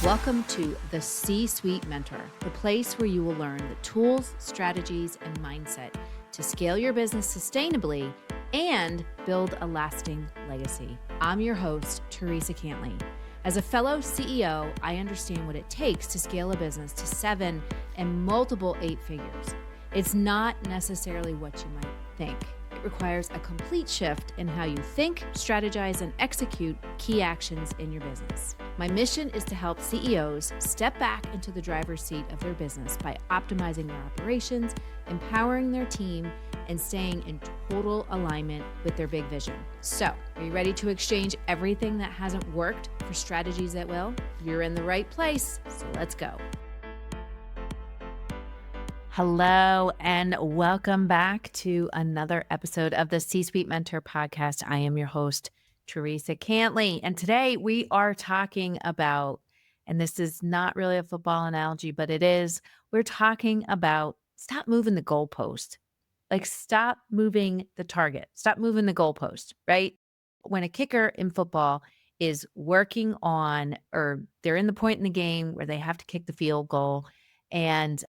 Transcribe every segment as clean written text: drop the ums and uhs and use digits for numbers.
Welcome to the C-Suite Mentor, the place where you will learn the tools, strategies, and mindset to scale your business sustainably and build a lasting legacy. I'm your host, Theresa Cantley. As a fellow CEO, I understand what it takes to scale a business to 7 and multiple 8 figures. It's not necessarily what you might think. It requires a complete shift in how you think, strategize, and execute key actions in your business. My mission is to help CEOs step back into the driver's seat of their business by optimizing their operations, empowering their team, and staying in total alignment with their big vision. So, are you ready to exchange everything that hasn't worked for strategies that will? You're in the right place, so let's go. Hello, and welcome back to another episode of the C-Suite Mentor podcast. I am your host, Theresa Cantley, and today we are talking about, and this is not really a football analogy, but it is, we're talking about stop moving the goalpost. Like stop moving the target, stop moving the goalpost, right? When a kicker in football is working on, or they're in the point in the game where they have to kick the field goal, and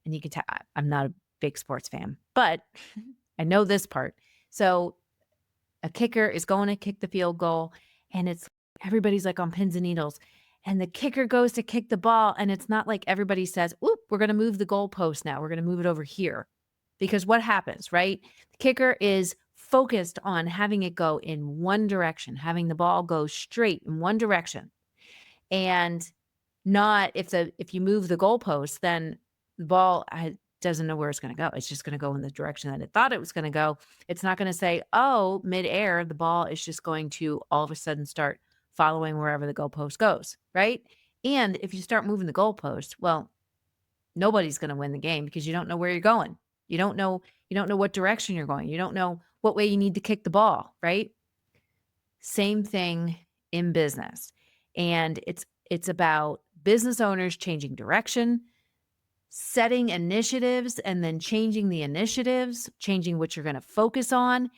you can tell I'm not a big sports fan, but I know this part. So a kicker is going to kick the field goal, and it's everybody's like on pins and needles, and the kicker goes to kick the ball, and it's not like everybody says, "Oop, we're going to move the goalpost now. We're going to move it over here." Because what happens, right? The kicker is focused on having it go in one direction, having the ball go straight in one direction. And not if you move the goalpost, then the ball doesn't know where it's going to go. It's just going to go in the direction that it thought it was going to go. It's not going to say, oh, midair, the ball is just going to all of a sudden start following wherever the goalpost goes, right? And if you start moving the goalpost, well, nobody's going to win the game because you don't know where you're going. You don't know what direction you're going. You don't know what way you need to kick the ball, right? Same thing in business. And it's about business owners changing direction, setting initiatives, and then changing the initiatives, changing what you're going to focus on.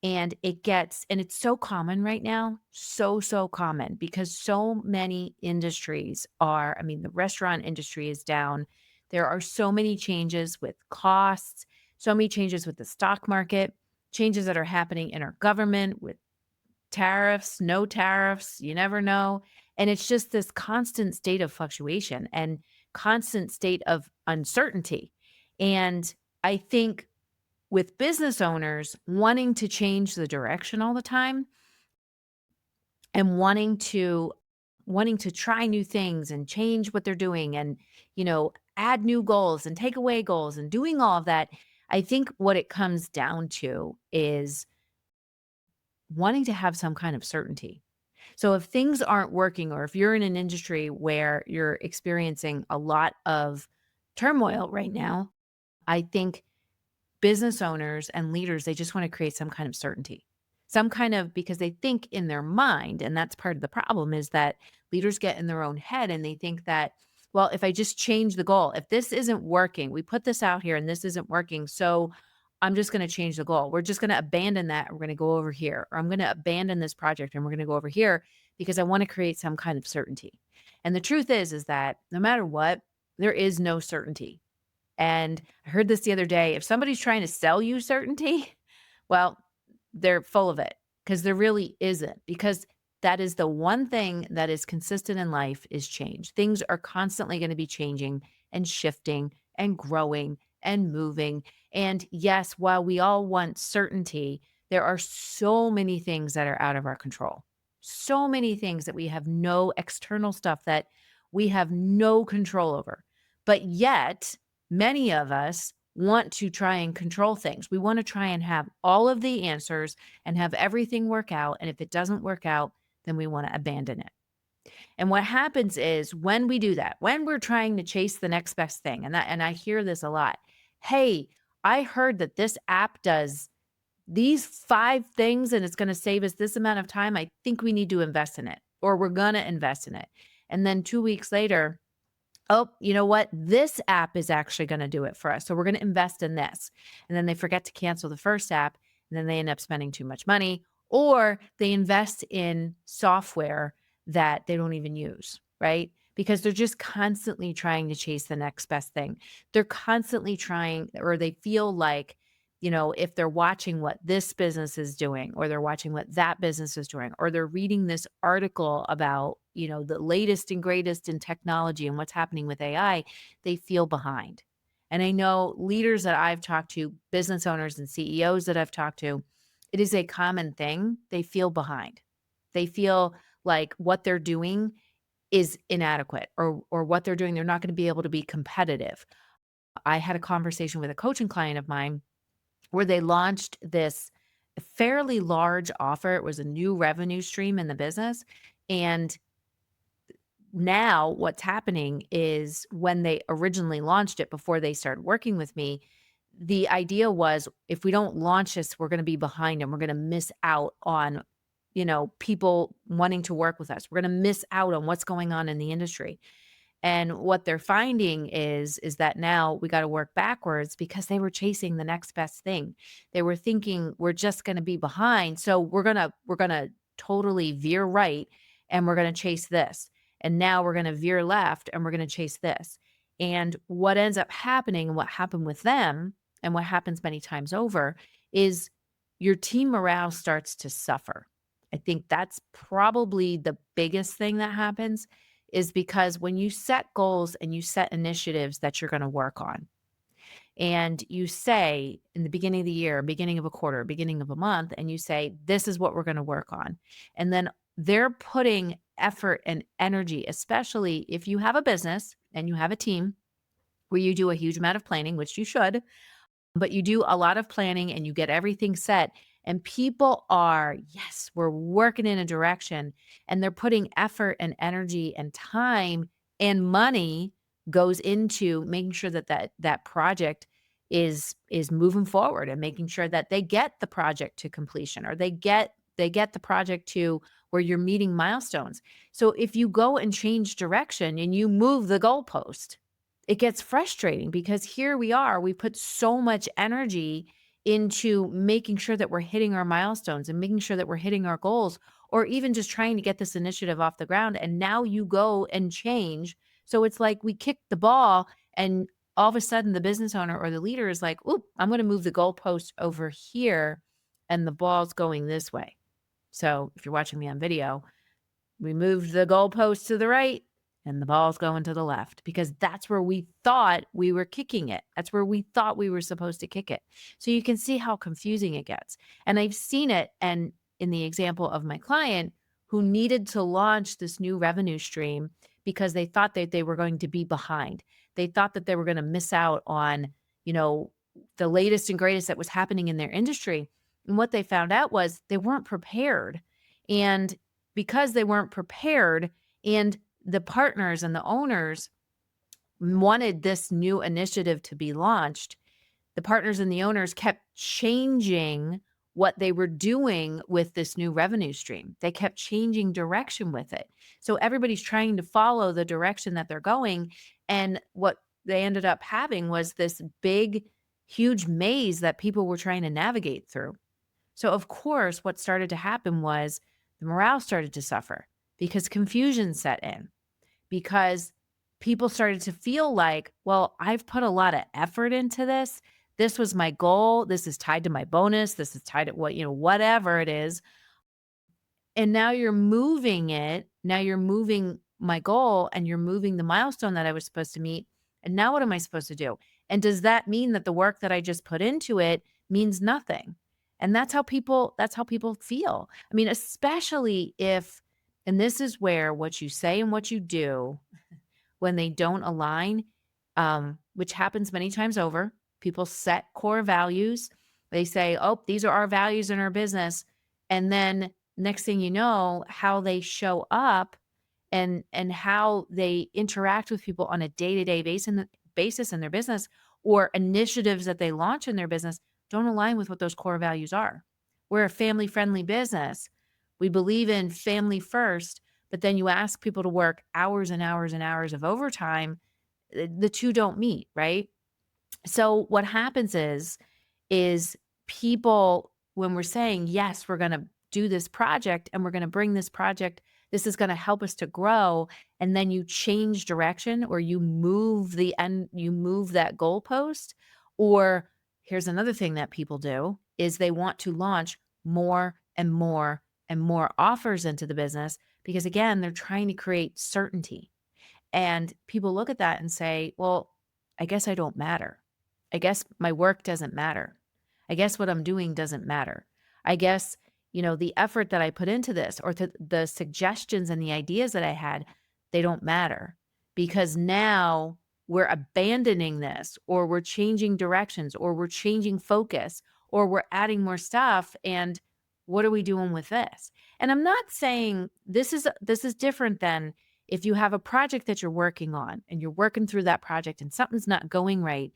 And it's so common right now, so common because so many industries the restaurant industry is down. There are so many changes with costs, so many changes with the stock market, changes that are happening in our government with tariffs, no tariffs, you never know. And it's just this constant state of fluctuation and constant state of uncertainty. And I think with business owners wanting to change the direction all the time and wanting to try new things and change what they're doing and, add new goals and take away goals and doing all of that, I think what it comes down to is wanting to have some kind of certainty. So if things aren't working, or if you're in an industry where you're experiencing a lot of turmoil right now, I think business owners and leaders, they just want to create some kind of certainty. Because they think in their mind, and that's part of the problem, is that leaders get in their own head and they think that, well, if I just change the goal, if this isn't working, we put this out here and this isn't working, so I'm just going to change the goal. We're just going to abandon that. And we're going to go over here, or I'm going to abandon this project and we're going to go over here because I want to create some kind of certainty. And the truth is that no matter what, there is no certainty. And I heard this the other day. If somebody's trying to sell you certainty, well, they're full of it, because there really isn't, because that is the one thing that is consistent in life is change. Things are constantly going to be changing and shifting and growing and moving. And yes, while we all want certainty, there are so many things that are out of our control. So many things that we have no external stuff that we have no control over. But yet, many of us want to try and control things. We want to try and have all of the answers and have everything work out. And if it doesn't work out, then we want to abandon it. And what happens is when we do that, when we're trying to chase the next best thing, and I hear this a lot. Hey, I heard that this app does these 5 things and it's going to save us this amount of time. I think we need to invest in it, or we're going to invest in it. And then 2 weeks later, oh, you know what? This app is actually going to do it for us. So we're going to invest in this. And then they forget to cancel the first app, and then they end up spending too much money, or they invest in software that they don't even use, right? because they're just constantly trying to chase the next best thing. They're constantly trying, or they feel like, if they're watching what this business is doing, or they're watching what that business is doing, or they're reading this article about, the latest and greatest in technology and what's happening with AI, they feel behind. And I know leaders that I've talked to, business owners and CEOs that I've talked to, it is a common thing. They feel behind. They feel like what they're doing is inadequate, or what they're doing, they're not going to be able to be competitive. I had a conversation with a coaching client of mine where they launched this fairly large offer. It was a new revenue stream in the business. And now what's happening is, when they originally launched it, before they started working with me, the idea was, if we don't launch this, we're going to be behind and we're going to miss out on, people wanting to work with us. We're going to miss out on what's going on in the industry. And what they're finding is that now we got to work backwards, because they were chasing the next best thing. They were thinking, we're just going to be behind, so we're going to totally veer right, and we're going to chase this. And now we're going to veer left, and we're going to chase this. And what ends up happening, and what happened with them, and what happens many times over, is your team morale starts to suffer. I think that's probably the biggest thing that happens, is because when you set goals and you set initiatives that you're going to work on, and you say in the beginning of the year, beginning of a quarter, beginning of a month, and you say, this is what we're going to work on. And then they're putting effort and energy, especially if you have a business and you have a team where you do a huge amount of planning, which you should, but you do a lot of planning and you get everything set, and people are, yes, we're working in a direction, and they're putting effort and energy and time and money goes into making sure that that project is moving forward, and making sure that they get the project to completion, or they get the project to where you're meeting milestones. So if you go and change direction and you move the goalpost, it gets frustrating, because here we put so much energy into making sure that we're hitting our milestones and making sure that we're hitting our goals, or even just trying to get this initiative off the ground. And now you go and change. So it's like we kick the ball, and all of a sudden the business owner or the leader is like, "Oop, I'm going to move the goalpost over here, and the ball's going this way." So if you're watching me on video, we moved the goalpost to the right, and the ball's going to the left, because that's where we thought we were kicking it. That's where we thought we were supposed to kick it. So you can see how confusing it gets. And I've seen it, and in the example of my client who needed to launch this new revenue stream because they thought that they were going to be behind. They thought that they were going to miss out on, you know, the latest and greatest that was happening in their industry. And what they found out was they weren't prepared. And because they weren't prepared, and the partners and the owners wanted this new initiative to be launched, the partners and the owners kept changing what they were doing with this new revenue stream. They kept changing direction with it. So everybody's trying to follow the direction that they're going. And what they ended up having was this big, huge maze that people were trying to navigate through. So, of course, what started to happen was the morale started to suffer, because confusion set in, because people started to feel like, well, I've put a lot of effort into this. This was my goal. This is tied to my bonus. This is tied to whatever it is. And now you're moving it. Now you're moving my goal, and you're moving the milestone that I was supposed to meet. And now what am I supposed to do? And does that mean that the work that I just put into it means nothing? And that's how people feel. I mean, especially if, and this is where what you say and what you do, when they don't align, which happens many times over, people set core values. They say, oh, these are our values in our business. And then next thing you know, how they show up, and how they interact with people on a day-to-day basis in their business, or initiatives that they launch in their business, don't align with what those core values are. We're a family-friendly business. We believe in family first, but then you ask people to work hours and hours and hours of overtime. The two don't meet, right? So what happens is people, when we're saying, yes, we're going to do this project, and we're going to bring this project This is going to help us to grow. And then you change direction or you move you move that goalpost. Or here's another thing that people do is they want to launch more and more and more offers into the business because again, they're trying to create certainty. And people look at that and say, well, I guess I don't matter. I guess my work doesn't matter. I guess what I'm doing doesn't matter. I guess, the effort that I put into this or the suggestions and the ideas that I had, they don't matter because now we're abandoning this or we're changing directions or we're changing focus or we're adding more stuff. And what are we doing with this? And I'm not saying this is different than if you have a project that you're working on and you're working through that project and something's not going right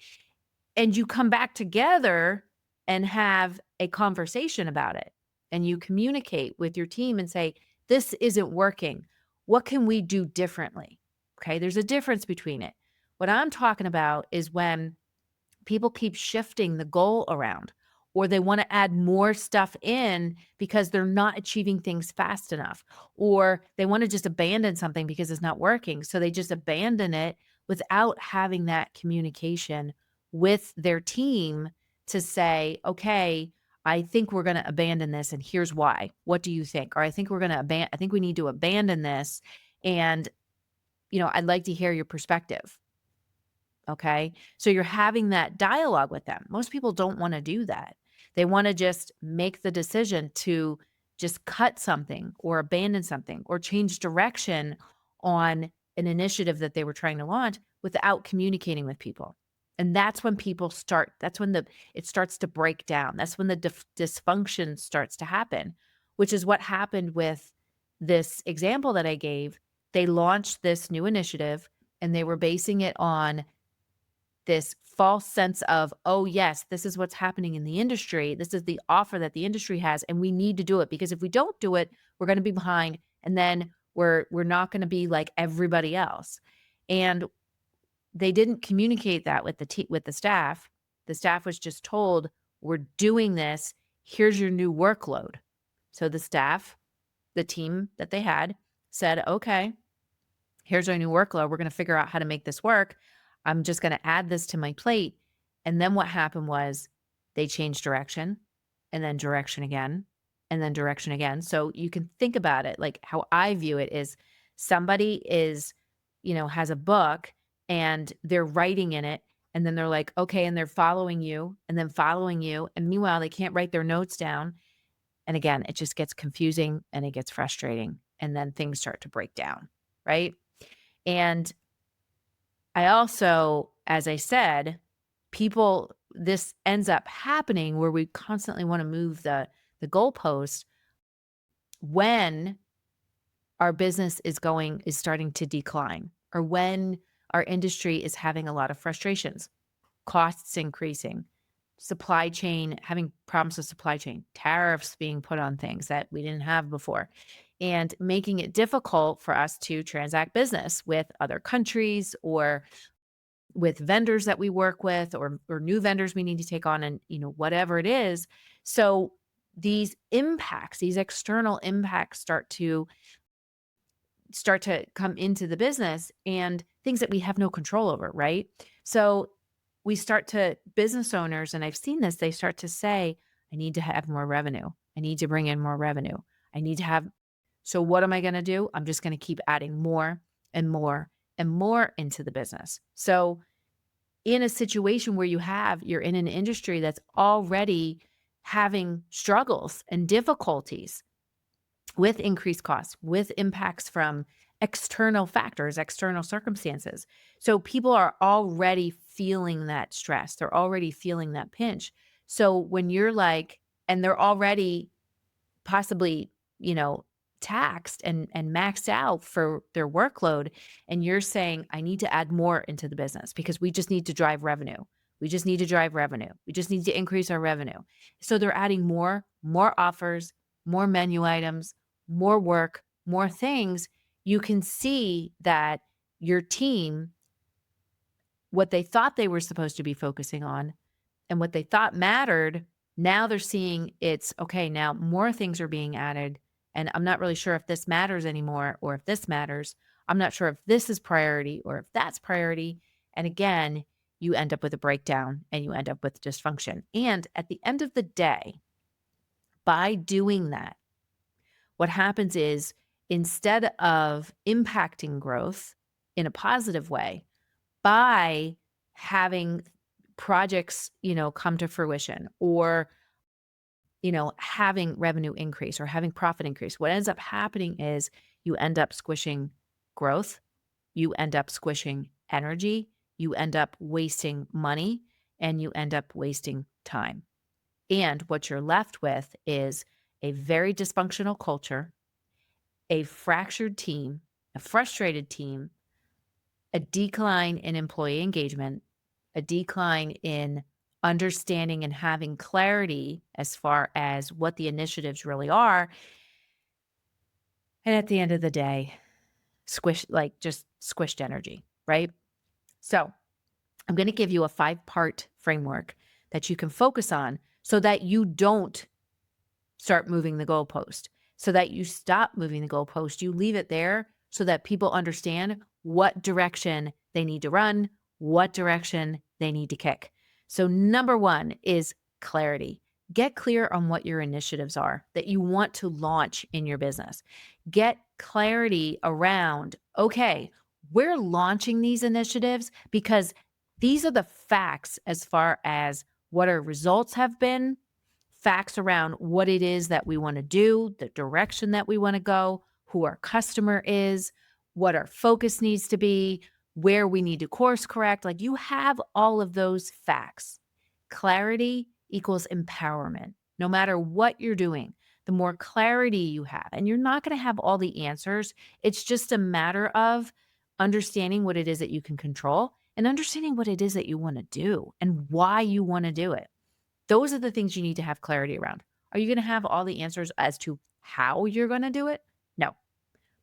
and you come back together and have a conversation about it and you communicate with your team and say, this isn't working. What can we do differently? Okay. There's a difference between it. What I'm talking about is when people keep shifting the goal around or they want to add more stuff in because they're not achieving things fast enough or they want to just abandon something because it's not working. So they just abandon it without having that communication with their team to say, okay, I think we're going to abandon this and here's why. What do you think? Or I think I think we need to abandon this and I'd like to hear your perspective. Okay. So you're having that dialogue with them. Most people don't want to do that. They want to just make the decision to just cut something or abandon something or change direction on an initiative that they were trying to launch without communicating with people. And that's when that's when it starts to break down. That's when the dysfunction starts to happen, which is what happened with this example that I gave. They launched this new initiative and they were basing it on this false sense of, oh, yes, this is what's happening in the industry. This is the offer that the industry has, and we need to do it because if we don't do it, we're going to be behind, and then we're not going to be like everybody else. And they didn't communicate that with the staff. The staff was just told, we're doing this. Here's your new workload. So the staff, the team that they had said, okay, here's our new workload. We're going to figure out how to make this work. I'm just going to add this to my plate. And then what happened was they changed direction and then direction again and then direction again. So you can think about it like how I view it is somebody has a book and they're writing in it. And then they're like, okay, and they're following you and then following you. And meanwhile, they can't write their notes down. And again, it just gets confusing and it gets frustrating. And then things start to break down. Right. And I also, as I said, this ends up happening where we constantly want to move the goalpost when our business is starting to decline or when our industry is having a lot of frustrations, costs increasing, supply chain, having problems with supply chain, tariffs being put on things that we didn't have before, and making it difficult for us to transact business with other countries or with vendors that we work with or new vendors we need to take on and whatever it is. So these external impacts start to come into the business and things that we have no control over, right? So business owners, and I've seen this, they start to say, I need to have more revenue. I need to bring in more revenue. So what am I going to do? I'm just going to keep adding more and more and more into the business. So in a situation where you're in an industry that's already having struggles and difficulties with increased costs, with impacts from external factors, external circumstances. So people are already feeling that stress. They're already feeling that pinch. So when you're and they're already possibly, taxed and maxed out for their workload. And you're saying, I need to add more into the business because we just need to drive revenue. We just need to drive revenue. We just need to increase our revenue. So they're adding more offers, more menu items, more work, more things. You can see that your team, what they thought they were supposed to be focusing on and what they thought mattered, now they're seeing it's okay. Now more things are being added And I'm not really sure if this matters anymore or if this matters. I'm not sure if this is priority or if that's priority. And again, you end up with a breakdown and you end up with dysfunction. And at the end of the day, by doing that, what happens is instead of impacting growth in a positive way by having projects, come to fruition or, having revenue increase or having profit increase, what ends up happening is you end up squishing growth, you end up squishing energy, you end up wasting money, and you end up wasting time. And what you're left with is a very dysfunctional culture, a fractured team, a frustrated team, a decline in employee engagement, a decline in understanding and having clarity as far as what the initiatives really are. And at the end of the day, just squished energy, right? So I'm going to give you a 5-part framework that you can focus on so that you don't start moving the goalpost, so that you stop moving the goalpost. You leave it there so that people understand what direction they need to run, what direction they need to kick. So number 1 is clarity. Get clear on what your initiatives are that you want to launch in your business. Get clarity around, okay, we're launching these initiatives because these are the facts as far as what our results have been, facts around what it is that we want to do, the direction that we want to go, who our customer is, what our focus needs to be, where we need to course correct. Like you have all of those facts. Clarity equals empowerment. No matter what you're doing, the more clarity you have, and you're not going to have all the answers. It's just a matter of understanding what it is that you can control and understanding what it is that you want to do and why you want to do it. Those are the things you need to have clarity around. Are you going to have all the answers as to how you're going to do it? No.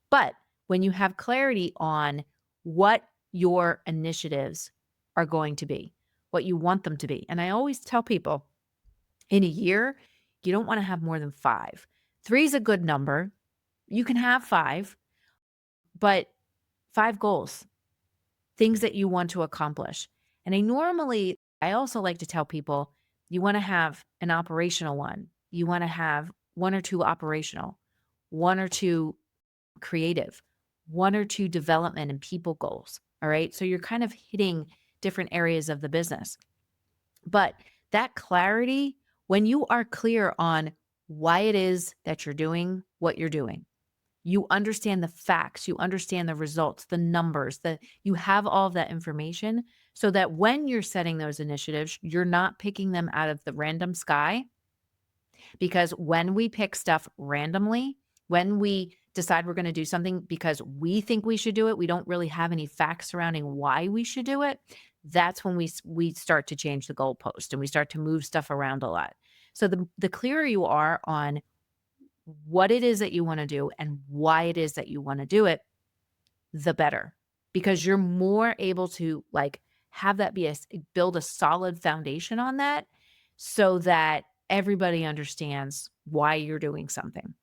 But when you have clarity on what your initiatives are going to be, what you want them to be. And I always tell people in a year, you don't want to have more than 5. 3 is a good number. You can have 5, but 5 goals, things that you want to accomplish. And I also like to tell people you want to have an operational one. You want to have 1 or 2 operational, 1 or 2 creative, 1 or 2 development and people goals. All right. So you're kind of hitting different areas of the business. But that clarity, when you are clear on why it is that you're doing what you're doing, you understand the facts, you understand the results, the numbers, that you have all of that information so that when you're setting those initiatives, you're not picking them out of the random sky. Because when we pick stuff randomly, when we decide we're going to do something because we think we should do it, we don't really have any facts surrounding why we should do it. That's when we start to change the goalpost and we start to move stuff around a lot. So the clearer you are on what it is that you want to do and why it is that you want to do it, the better, because you're more able to have that build a solid foundation on that so that everybody understands why you're doing something.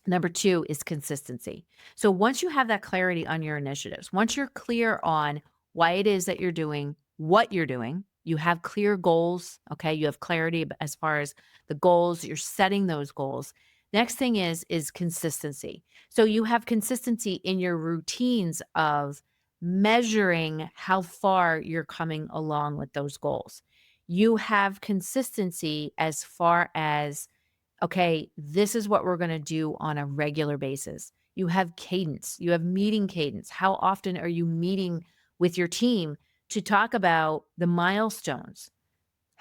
Number 2 is consistency. So once you have that clarity on your initiatives, once you're clear on why it is that you're doing what you're doing, you have clear goals, okay? You have clarity as far as the goals, you're setting those goals. Next thing is consistency. So you have consistency in your routines of measuring how far you're coming along with those goals. You have consistency as far as, okay, this is what we're going to do on a regular basis. You have cadence, you have meeting cadence. How often are you meeting with your team to talk about the milestones?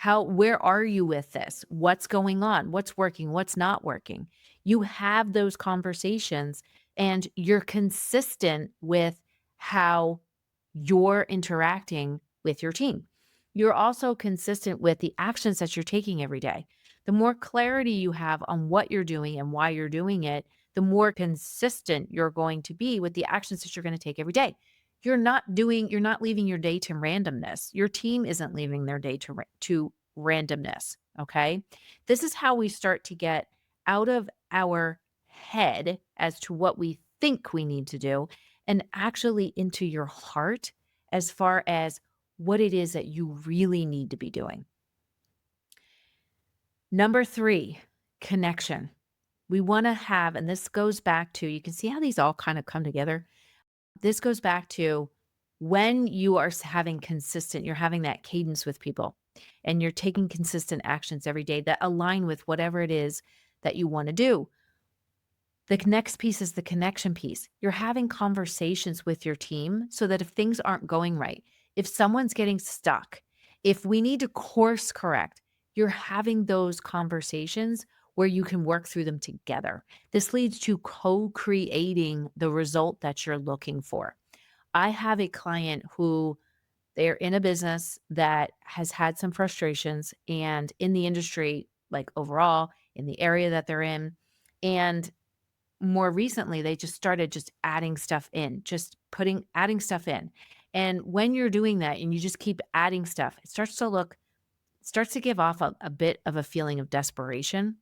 Where are you with this? What's going on? What's working? What's not working? You have those conversations and you're consistent with how you're interacting with your team. You're also consistent with the actions that you're taking every day. The more clarity you have on what you're doing and why you're doing it, the more consistent you're going to be with the actions that you're going to take every day. You're not leaving your day to randomness. Your team isn't leaving their day to randomness. Okay. This is how we start to get out of our head as to what we think we need to do and actually into your heart as far as what it is that you really need to be doing. Number 3, connection. We want to have, and this goes back to, you can see how these all kind of come together. This goes back to when you are having consistent, you're having that cadence with people and you're taking consistent actions every day that align with whatever it is that you want to do. The next piece is the connection piece. You're having conversations with your team so that if things aren't going right, if someone's getting stuck, if we need to course correct, you're having those conversations where you can work through them together. This leads to co-creating the result that you're looking for. I have a client who they're in a business that has had some frustrations and in the industry, like overall, in the area that they're in. And more recently, they just started just adding stuff in, just adding stuff in. And when you're doing that and you just keep adding stuff, it starts to give off a bit of a feeling of desperation.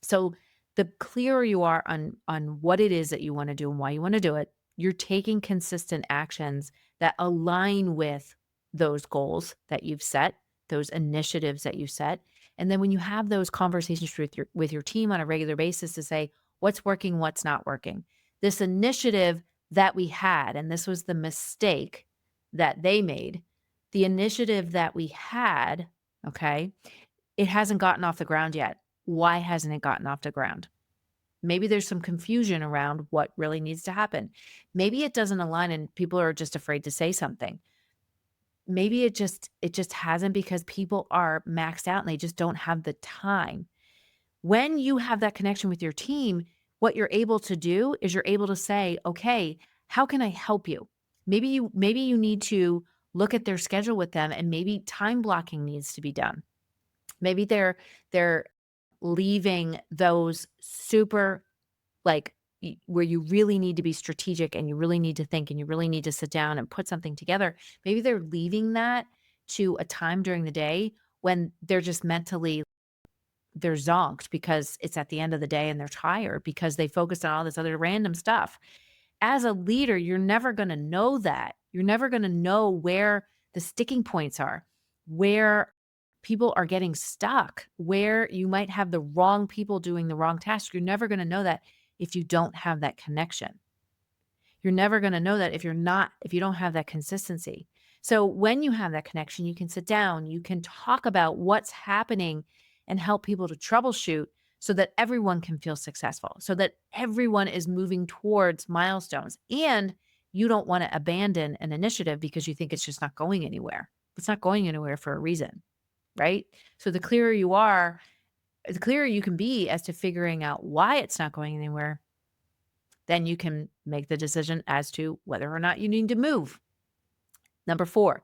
So the clearer you are on what it is that you want to do and why you want to do it, you're taking consistent actions that align with those goals that you've set, those initiatives that you set. And then when you have those conversations with your team on a regular basis to say what's working, what's not working. This initiative that we had, and this was the mistake that they made, the initiative that we had, okay, it hasn't gotten off the ground yet. Why hasn't it gotten off the ground? Maybe there's some confusion around what really needs to happen. Maybe it doesn't align and people are just afraid to say something. Maybe it just hasn't because people are maxed out and they just don't have the time. When you have that connection with your team, what you're able to do is you're able to say, "Okay, how can I help you?" Maybe you need to look at their schedule with them and maybe time blocking needs to be done. Maybe they're leaving those super, like, where you really need to be strategic and you really need to think and you really need to sit down and put something together. Maybe they're leaving that to a time during the day when they're just mentally they're zonked because it's at the end of the day and they're tired because they focused on all this other random stuff. As a leader, you're never going to know that. You're never going to know where the sticking points are, where people are getting stuck, where you might have the wrong people doing the wrong task. You're never going to know that if you don't have that connection. You're never going to know that if you don't have that consistency. So when you have that connection, you can sit down, you can talk about what's happening and help people to troubleshoot so that everyone can feel successful, so that everyone is moving towards milestones. And you don't want to abandon an initiative because you think it's just not going anywhere. It's not going anywhere for a reason, right? So the clearer you are, the clearer you can be as to figuring out why it's not going anywhere, then you can make the decision as to whether or not you need to move. Number 4,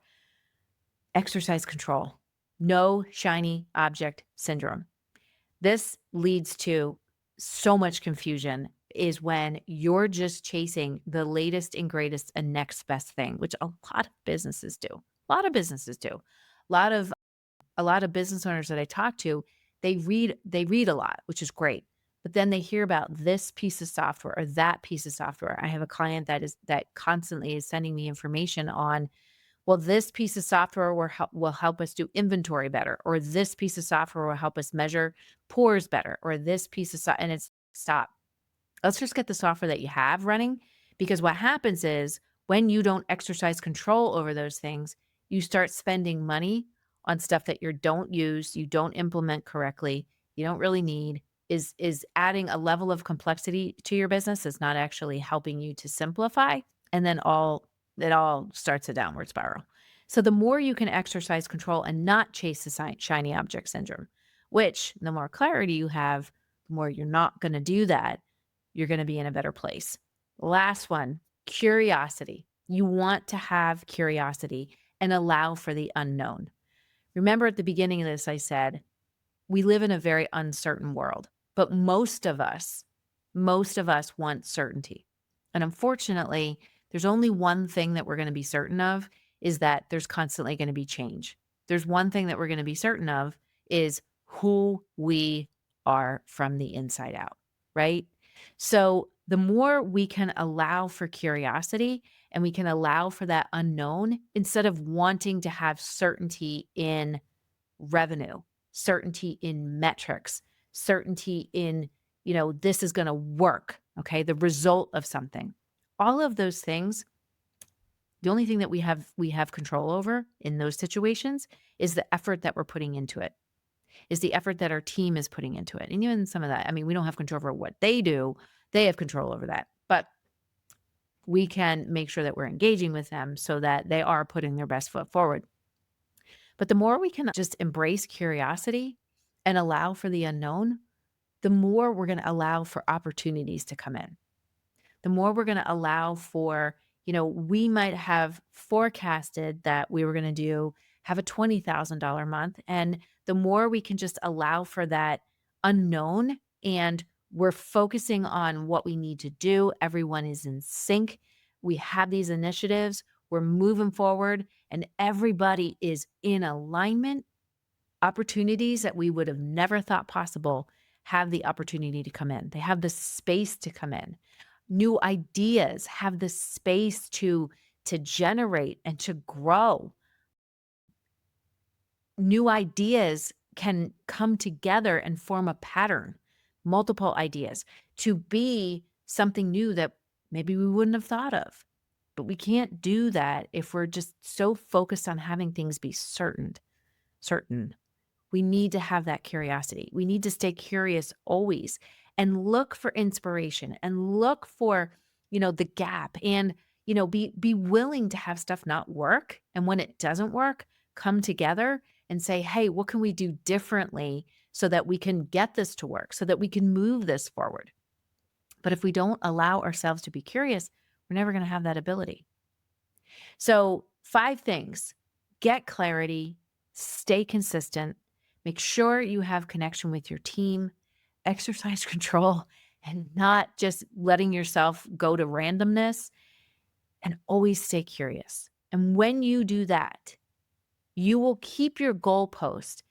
exercise control. No shiny object syndrome. This leads to so much confusion is when you're just chasing the latest and greatest and next best thing, which a lot of businesses do. A lot of businesses do. A lot of business owners that I talk to, they read a lot, which is great. But then they hear about this piece of software or that piece of software. I have a client that constantly is sending me information on, well, this piece of software will help us do inventory better, or this piece of software will help us measure pours better, or this piece of and it's stop. Let's just get the software that you have running, because what happens is when you don't exercise control over those things, you start spending money on stuff that you don't use, you don't implement correctly, you don't really need, is adding a level of complexity to your business, is not actually helping you to simplify, and then it all starts a downward spiral. So the more you can exercise control and not chase the shiny object syndrome, which the more clarity you have, the more you're not going to do that, you're going to be in a better place. Last one, curiosity. You want to have curiosity and allow for the unknown. Remember at the beginning of this, I said, we live in a very uncertain world, but most of us want certainty. And unfortunately, there's only one thing that we're going to be certain of is that there's constantly going to be change. There's one thing that we're going to be certain of is who we are from the inside out, right? So the more we can allow for curiosity and we can allow for that unknown instead of wanting to have certainty in revenue, certainty in metrics, certainty in, this is going to work, okay? The result of something. All of those things, the only thing that we have control over in those situations is the effort that we're putting into it. Is the effort that our team is putting into it. And even some of that, I mean, we don't have control over what they do. They have control over that. But we can make sure that we're engaging with them so that they are putting their best foot forward. But the more we can just embrace curiosity and allow for the unknown, the more we're going to allow for opportunities to come in. The more we're going to allow for, we might have forecasted that we were going to have a $20,000 month. And the more we can just allow for that unknown and we're focusing on what we need to do, everyone is in sync. We have these initiatives, we're moving forward, and everybody is in alignment. Opportunities that we would have never thought possible have the opportunity to come in. They have the space to come in. New ideas have the space to generate and to grow. New ideas can come together and form a pattern, multiple ideas, to be something new that maybe we wouldn't have thought of. But we can't do that if we're just so focused on having things be certain. We need to have that curiosity. We need to stay curious always and look for inspiration and look for, the gap and, be willing to have stuff not work. And when it doesn't work, come together and say, hey, what can we do differently so that we can get this to work, so that we can move this forward? But if we don't allow ourselves to be curious, we're never going to have that ability. So 5 things: get clarity, stay consistent, make sure you have connection with your team, exercise control, and not just letting yourself go to randomness, and always stay curious. And when you do that, you will keep your goalpost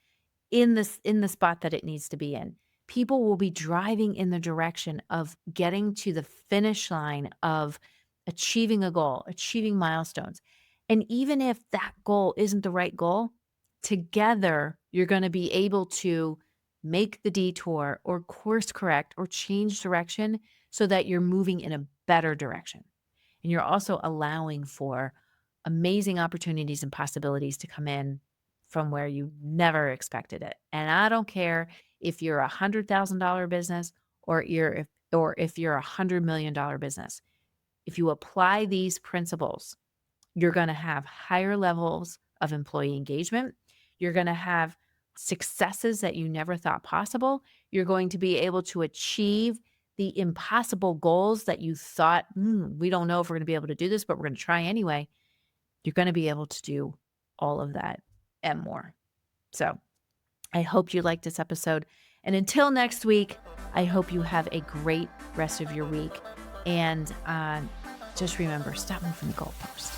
in the spot that it needs to be in. People will be driving in the direction of getting to the finish line of achieving a goal, achieving milestones. And even if that goal isn't the right goal, together you're going to be able to make the detour or course correct or change direction so that you're moving in a better direction. And you're also allowing for amazing opportunities and possibilities to come in from where you never expected it. And I don't care if you're a $100,000 business or if you're a $100 million business. If you apply these principles, you're going to have higher levels of employee engagement. You're going to have successes that you never thought possible. You're going to be able to achieve the impossible goals that you thought, we don't know if we're going to be able to do this, but we're going to try anyway. You're going to be able to do all of that and more. So I hope you liked this episode. And until next week, I hope you have a great rest of your week. And just remember, stop moving the goalpost.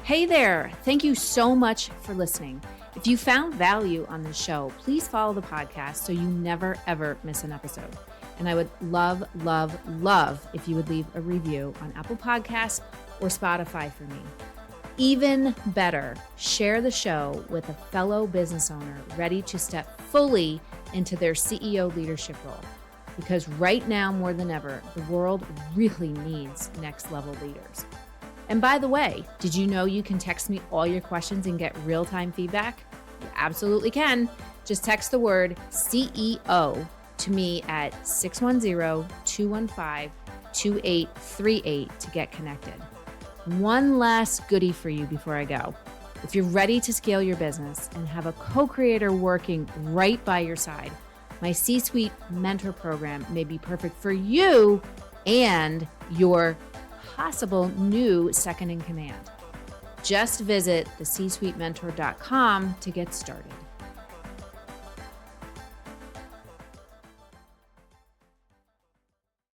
Hey there. Thank you so much for listening. If you found value on this show, please follow the podcast so you never, ever miss an episode. And I would love, love, love if you would leave a review on Apple Podcasts or Spotify for me. Even better, share the show with a fellow business owner ready to step fully into their CEO leadership role. Because right now, more than ever, the world really needs next level leaders. And by the way, did you know you can text me all your questions and get real-time feedback? You absolutely can. Just text the word CEO to me at 610-215-2838 to get connected. One last goodie for you before I go. If you're ready to scale your business and have a co-creator working right by your side, my C-Suite Mentor Program may be perfect for you and your possible new second in command. Just visit thecsuitementor.com to get started.